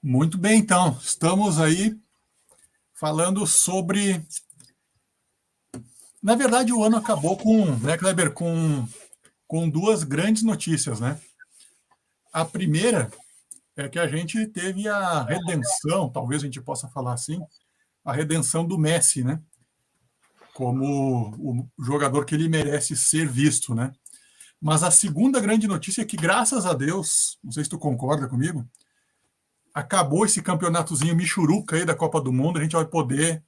Muito bem, então. Estamos aí falando sobre. Na verdade, o ano acabou né, Kleber, com duas grandes notícias, né? A primeira é que a gente teve a redenção, talvez a gente possa falar assim, a redenção do Messi, né? Como o jogador que ele merece ser visto, né? Mas a segunda grande notícia é que, graças a Deus, não sei se tu concorda comigo, acabou esse campeonatozinho michuruca aí da Copa do Mundo, a gente vai poder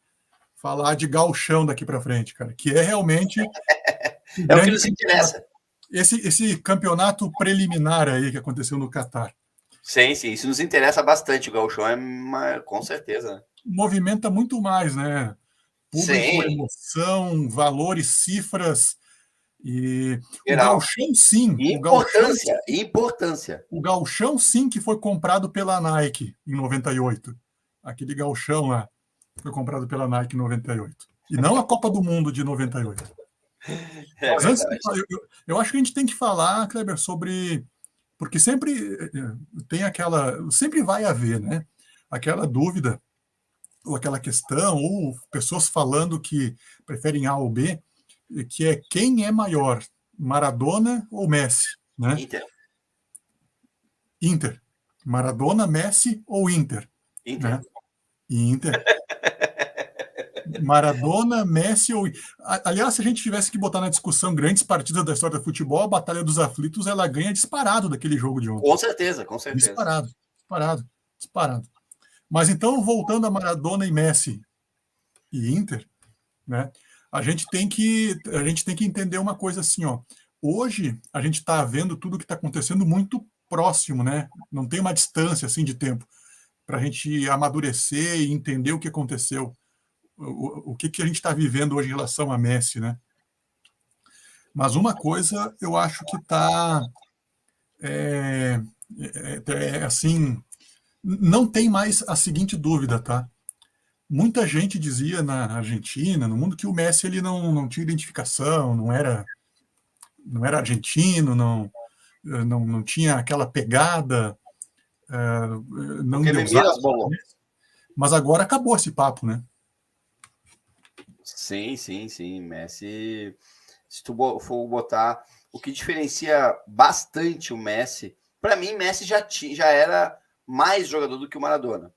falar de gauchão daqui para frente, cara, que é realmente um É o que grande nos campeonato. interessa. Esse campeonato preliminar aí que aconteceu no Catar. Sim, sim, isso nos interessa bastante. O gauchão com certeza, né? Movimenta muito mais, né? Público, Sim, emoção, valores, cifras. E o geral. gauchão, sim. E importância, importância. O gauchão, sim, que foi comprado pela Nike em 98. Aquele gauchão lá foi comprado pela Nike em 98. E não a Copa do Mundo de 98. É Mas antes, verdade. eu acho que a gente tem que falar, Kleber, sobre. Porque sempre tem aquela. Sempre vai haver, né? Aquela dúvida, ou aquela questão, ou pessoas falando que preferem A ou B, que é quem é maior, Maradona ou Messi, né? Inter. Inter. Maradona, Messi ou Inter, Inter. né? Inter. Maradona, Messi ou. Aliás, se a gente tivesse que botar na discussão grandes partidas da história do futebol, a Batalha dos Aflitos ela ganha disparado daquele jogo de ontem. Com certeza, com certeza. Disparado, disparado, disparado. Mas então, voltando a Maradona e Messi e Inter, né? A gente tem que entender uma coisa assim, ó. Hoje a gente está vendo tudo o que está acontecendo muito próximo, né? Não tem uma distância assim de tempo para a gente amadurecer e entender o que aconteceu, o que a gente está vivendo hoje em relação a Messi, né? Mas uma coisa eu acho que está assim, não tem mais a seguinte dúvida, tá? Muita gente dizia na Argentina, no mundo, que o Messi ele não tinha identificação, não era argentino, não tinha aquela pegada, não Porque me endeusava. mira as bolas. Mas agora acabou esse papo, né? Sim, sim, sim. Messi, se tu for botar, o que diferencia bastante o Messi, para mim, Messi já era mais jogador do que o Maradona,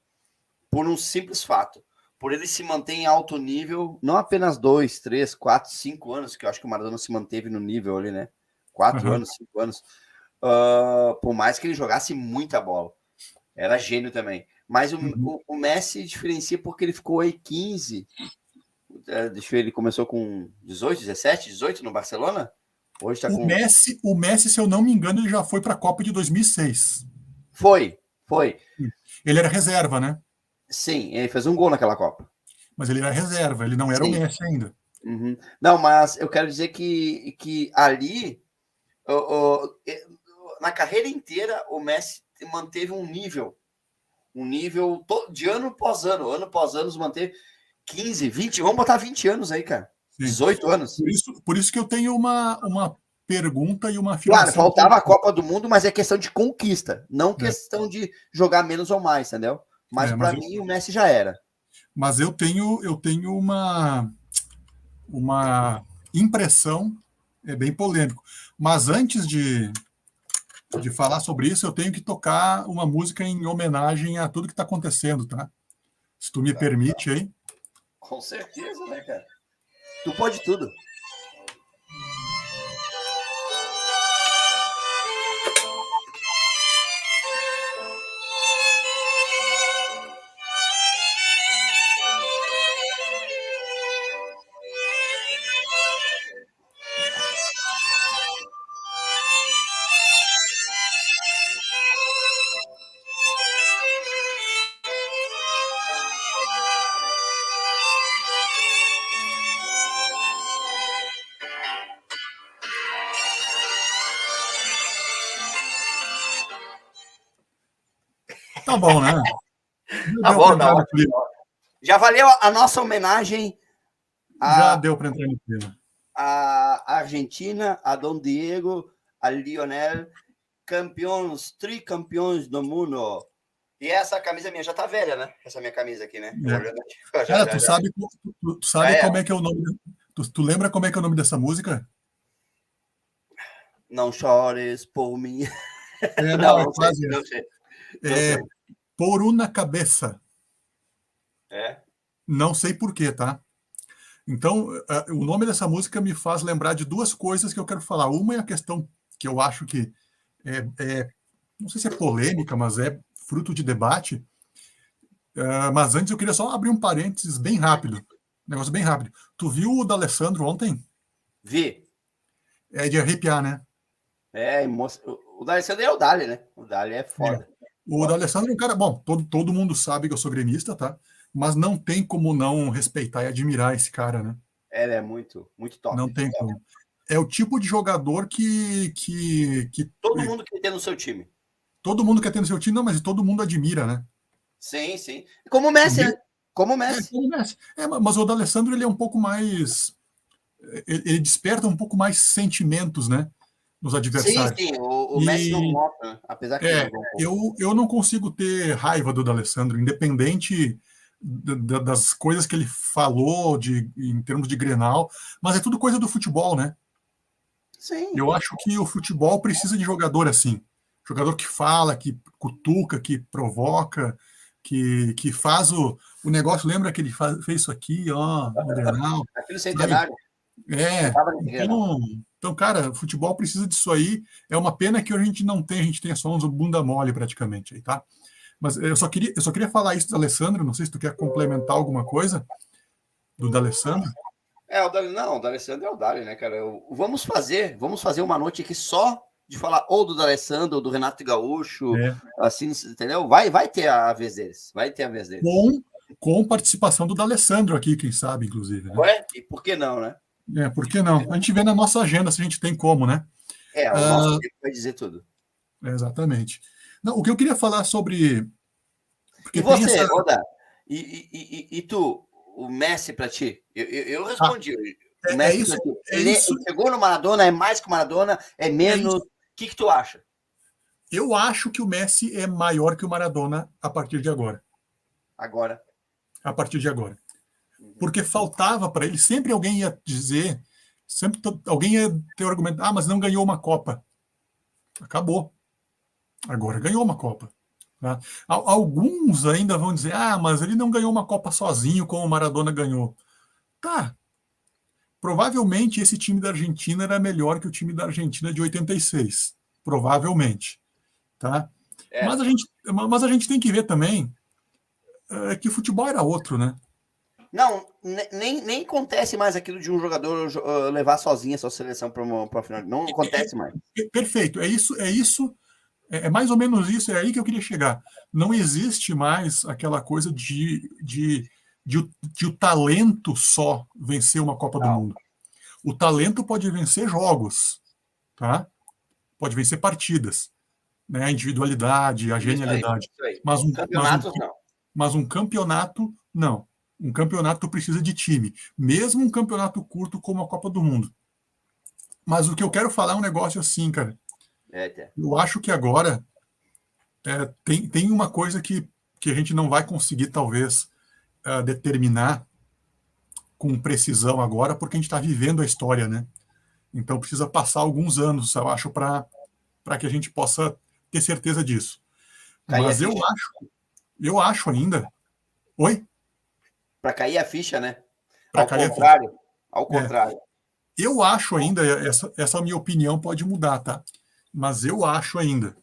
por um simples fato. Por ele se manter em alto nível, não apenas 2, 3, 4, 5 anos, que eu acho que o Maradona se manteve no nível ali, né? 4 Uhum. anos, 5 anos. Por mais que ele jogasse muita bola. Era gênio também. Mas Uhum. o Messi diferencia porque ele ficou aí 15. Deixa eu ver, ele começou com 18, 17, 18 no Barcelona? Hoje está com. O Messi, se eu não me engano, ele já foi para a Copa de 2006. Foi, foi. Ele era reserva, né? Sim, ele fez um gol naquela Copa. Mas ele era reserva, ele não era o Sim. Messi ainda. Uhum. Não, mas eu quero dizer que ali, na carreira inteira, o Messi manteve um nível de ano após ano, manteve 15, 20, vamos botar 20 anos aí, cara. Sim. 18 anos. Por isso que eu tenho uma pergunta e uma Claro, afirmação. faltava a Copa do Mundo, mas é questão de conquista, não É, questão de jogar menos ou mais, entendeu? Mas mas, para mim o Messi já era. eu tenho uma impressão, é bem polêmico. Mas antes de falar sobre isso, eu tenho que tocar uma música em homenagem a tudo que está acontecendo, tá? Se tu me permite aí. Com certeza, né, cara? Tu pode tudo. Tá bom, né? Tá Deu para bom, tá entrar no ótimo. clima. Já valeu a nossa homenagem Já à, deu para entrar no clima. à Argentina, a Dom Diego, a Lionel, campeões, tricampeões do mundo. E essa camisa minha já tá velha, né? Essa minha camisa aqui, né? Eu É. olhando aqui, Cara, já, tu já. sabe, tu sabe É, como é que é o nome. Tu lembra como é que é o nome dessa música? não chores por mim. Não, Não, é não sei, quase não isso. sei, não É sei. Por Una Cabeça. É. Não sei por quê, tá? Então, o nome dessa música me faz lembrar de duas coisas que eu quero falar. Uma é a questão que eu acho que não sei se é polêmica, mas é fruto de debate. Mas antes eu queria só abrir um parênteses bem rápido. Negócio bem rápido. Tu viu o D'Alessandro ontem? Vi. É de arrepiar, né? É, o D'Alessandro é o Dali, né? O Dali é É. foda. O Foda. D'Alessandro é um cara, bom, todo mundo sabe que eu sou gremista, tá? Mas não tem como não respeitar e admirar esse cara, né? Ele é muito, muito top. Não tem Top. como. É o tipo de jogador que Todo mundo que tem no seu time. todo mundo quer ter no seu time, não, mas todo mundo admira, né? Sim, sim. Como o Messi, né? Como o Messi. Como o Messi. Mas o D'Alessandro ele é um pouco mais. Ele desperta um pouco mais sentimentos, né? Nos Sim, adversários. sim. O Messi não E mostra, né? Apesar que jogou um pouco. eu não consigo ter raiva do D'Alessandro, independente das coisas que ele falou em termos de Grenal, mas é tudo coisa do futebol, né? Sim. Eu acho que o futebol precisa de jogador assim. Jogador que fala, que cutuca, que provoca, que faz o negócio. Lembra que ele fez isso aqui, ó, no Grenal, Aqui no sabe? Centenário, não É. tava nesse Grenal. Então, cara, o futebol precisa disso aí. É uma pena que a gente não tem, a gente tem só uns bunda mole praticamente aí, tá? Mas eu só queria falar isso do Alessandro. Não sei se tu quer complementar alguma coisa do D'Alessandro. É, não, o D'Alessandro é o Dali, né, cara? Vamos fazer uma noite aqui só de falar ou do D'Alessandro ou do Renato Gaúcho, É, assim, entendeu? Vai ter a vez deles, vai ter a vez deles. com, com participação do D'Alessandro aqui, quem sabe, inclusive, né? Ué? E por que não, né? Por que não? A gente vê na nossa agenda se a gente tem como, né? É, o nosso Ah, tempo vai dizer tudo. exatamente. Não, o que eu queria falar sobre. E Porque tem essa. você, Oda? E tu, o Messi pra ti? Eu Ah, respondi. O é Messi isso, pra ti. é Ele isso, chegou no Maradona, é mais que o Maradona, é é menos. isso. O que tu acha? Eu acho que o Messi é maior que o Maradona a partir de agora. Agora. A partir de agora. Uhum. Porque faltava para ele, sempre alguém ia dizer, sempre alguém ia ter o argumento, mas não ganhou uma Copa. Acabou. Agora ganhou uma Copa. Tá? Alguns ainda vão dizer, mas ele não ganhou uma Copa sozinho como o Maradona ganhou. Tá, provavelmente esse time da Argentina era melhor que o time da Argentina de 86. Provavelmente. Tá? É. Mas a gente tem que ver também que o futebol era outro, né? Não, nem acontece mais aquilo de um jogador levar sozinho a sua seleção para uma final. Não acontece mais. Perfeito, é mais ou menos isso, é aí que eu queria chegar. Não existe mais aquela coisa de o talento só vencer uma Copa do Não. Mundo. O talento pode vencer jogos, tá? Pode vencer partidas, né? A individualidade, a Isso aí, genialidade. isso aí. Mas um, mas um, Campeonatos, não. mas um campeonato, não. Um campeonato precisa de time. Mesmo um campeonato curto como a Copa do Mundo. Mas o que eu quero falar é um negócio assim, cara. É. Eu acho que agora tem uma coisa que a gente não vai conseguir, talvez, determinar com precisão agora, porque a gente está vivendo a história, né? Então precisa passar alguns anos, eu acho, para que a gente possa ter certeza disso. Cair a Mas eu ficha. acho, eu acho ainda. Oi? Para cair a ficha, né? Para Ao cair a ficha. contrário. Ao É, contrário. eu acho ainda, essa minha opinião pode mudar, tá? Mas eu acho ainda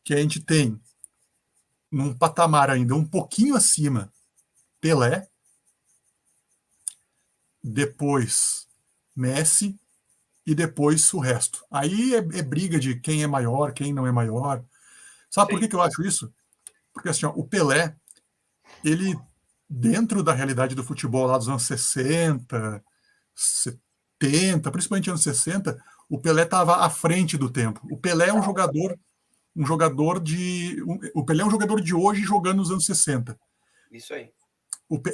que a gente tem, num patamar ainda um pouquinho acima, Pelé, depois Messi e depois o resto. Aí é briga de quem é maior, quem não é maior. Sabe por Sim. que eu acho isso? Porque assim, ó, o Pelé, ele, dentro da realidade do futebol lá dos anos 60, 70, principalmente anos 60, o Pelé estava à frente do tempo. O Pelé é o Pelé é um jogador de hoje jogando nos anos 60. Isso aí.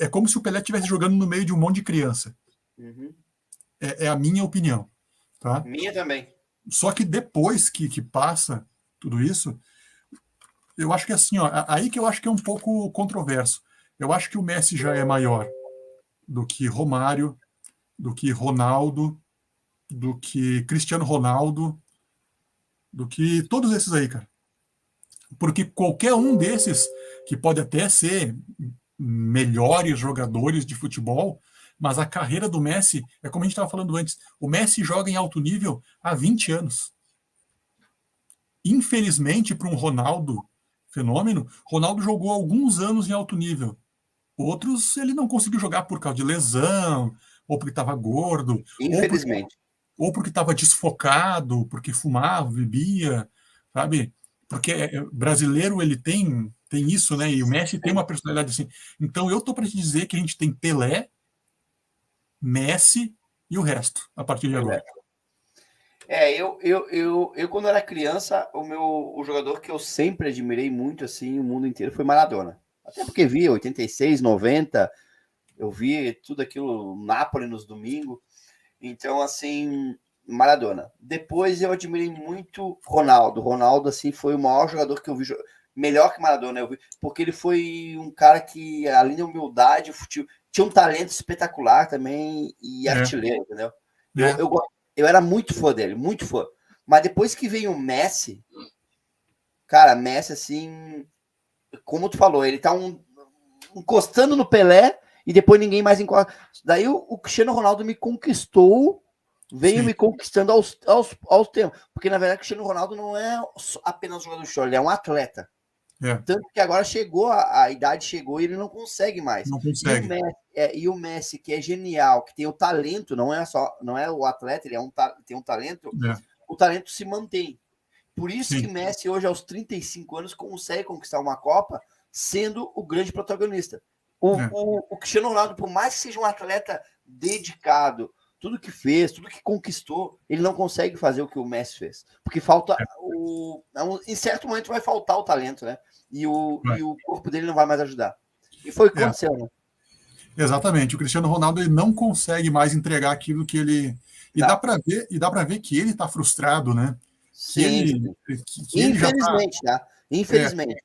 É como se o Pelé estivesse jogando no meio de um monte de criança. Uhum. É a minha opinião, tá? Minha também. Só que depois que passa tudo isso, eu acho que assim, ó, aí que eu acho que é um pouco controverso. Eu acho que o Messi já é maior do que Romário, do que Ronaldo, do que Cristiano Ronaldo, do que todos esses aí, cara. Porque qualquer um desses, que pode até ser melhores jogadores de futebol, mas a carreira do Messi, é como a gente estava falando antes, o Messi joga em alto nível há 20 anos. Infelizmente, para um Ronaldo fenômeno, Ronaldo jogou alguns anos em alto nível. Outros ele não conseguiu jogar por causa de lesão, ou porque estava gordo, Infelizmente. ou porque estava desfocado, porque fumava, bebia, sabe? Porque brasileiro ele tem isso, né? E o Messi tem uma personalidade assim. Então eu tô para te dizer que a gente tem Pelé, Messi e o resto a partir de agora. Eu quando era criança, o jogador que eu sempre admirei muito, assim, o mundo inteiro foi Maradona. Até porque vi 86, 90, eu vi tudo aquilo, Napoli nos domingos. Então, assim, Maradona. Depois eu admirei muito Ronaldo. Ronaldo, assim, foi o maior jogador que eu vi, melhor que Maradona, eu vi, porque ele foi um cara que, além da humildade, tinha um talento espetacular também e artilheiro, entendeu? Eu, É. eu, eu era muito fã dele, muito fã. Mas depois que veio o Messi, cara, Messi, assim, como tu falou, ele tá encostando no Pelé e depois ninguém mais encosta. Daí o Cristiano Ronaldo me conquistou, veio Sim. me conquistando aos tempos. Porque, na verdade, o Cristiano Ronaldo não é apenas jogador de futebol, ele é um atleta. É. Tanto que agora chegou, a idade chegou e ele não consegue mais. Não consegue. E o Messi, que é genial, que tem o talento, não é o atleta, ele tem um talento, É. o talento se mantém. Por isso que Sim. Messi, hoje, aos 35 anos, consegue conquistar uma Copa sendo o grande protagonista. É. O Cristiano Ronaldo, por mais que seja um atleta dedicado, tudo que fez, tudo que conquistou, ele não consegue fazer o que o Messi fez. Porque falta em certo momento vai faltar o talento, né? E o corpo dele não vai mais ajudar. E foi o que aconteceu, né? Exatamente. O Cristiano Ronaldo ele não consegue mais entregar aquilo que ele. E Não. dá para ver que ele está frustrado, né? Que Sim, ele, sim. que ele já está. Infelizmente, tá? É, Infelizmente.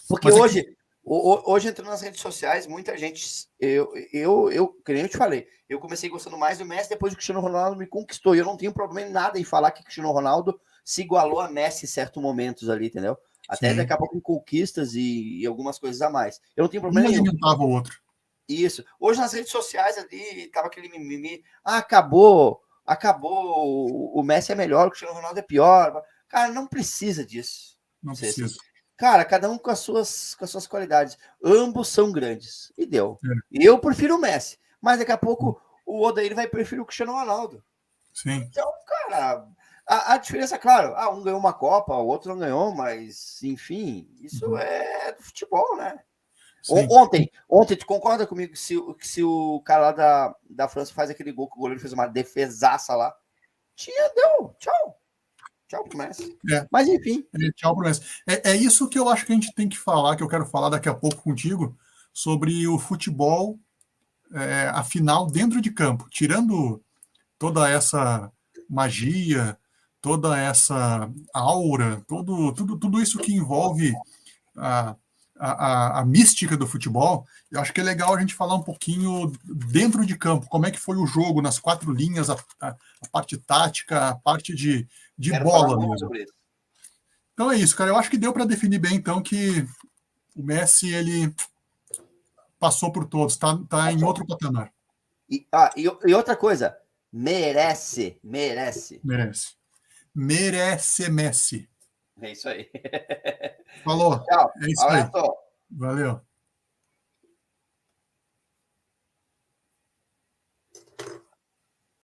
Porque mas é que. hoje entrando nas redes sociais, muita gente. Que nem eu te falei, eu comecei gostando mais do Messi depois que o Cristiano Ronaldo me conquistou. E eu não tenho problema em nada em falar que o Cristiano Ronaldo se igualou a Messi em certos momentos ali, entendeu? Até Sim. daqui a pouco em conquistas e algumas coisas a mais. Eu não tenho Um problema nenhum. alimentava o outro. Isso. Hoje nas redes sociais ali, tava aquele mimimi. Acabou o Messi é melhor, o Cristiano Ronaldo é pior. Cara, não precisa disso. Não Ser assim. precisa. Cara, cada um com as suas qualidades. Ambos são grandes. E deu. É. Eu prefiro o Messi. Mas daqui a pouco o Odair vai preferir o Cristiano Ronaldo. Sim. Então, cara, a diferença, claro, um ganhou uma Copa, o outro não ganhou, mas, enfim, isso é do futebol, né? Sim. Ontem, tu concorda comigo que se o cara lá da França faz aquele gol que o goleiro fez uma defesaça lá? Deu. Tchau. Tchau pro Messi. É. Mas, enfim. Tchau, promessa. É isso que eu acho que a gente tem que falar, que eu quero falar daqui a pouco contigo, sobre o futebol, a final dentro de campo. Tirando toda essa magia, toda essa aura, tudo isso que envolve a, a mística do futebol, eu acho que é legal a gente falar um pouquinho dentro de campo, como é que foi o jogo, nas quatro linhas, a parte tática, a parte de Quero falar bola muito mesmo. sobre isso. Então é isso, cara. Eu acho que deu para definir bem, então, que o Messi, ele passou por todos, tá em outro patamar. E outra coisa, merece. Merece. Merece Messi. É isso aí. Falou. Tchau. É isso aí. Abraço. Valeu.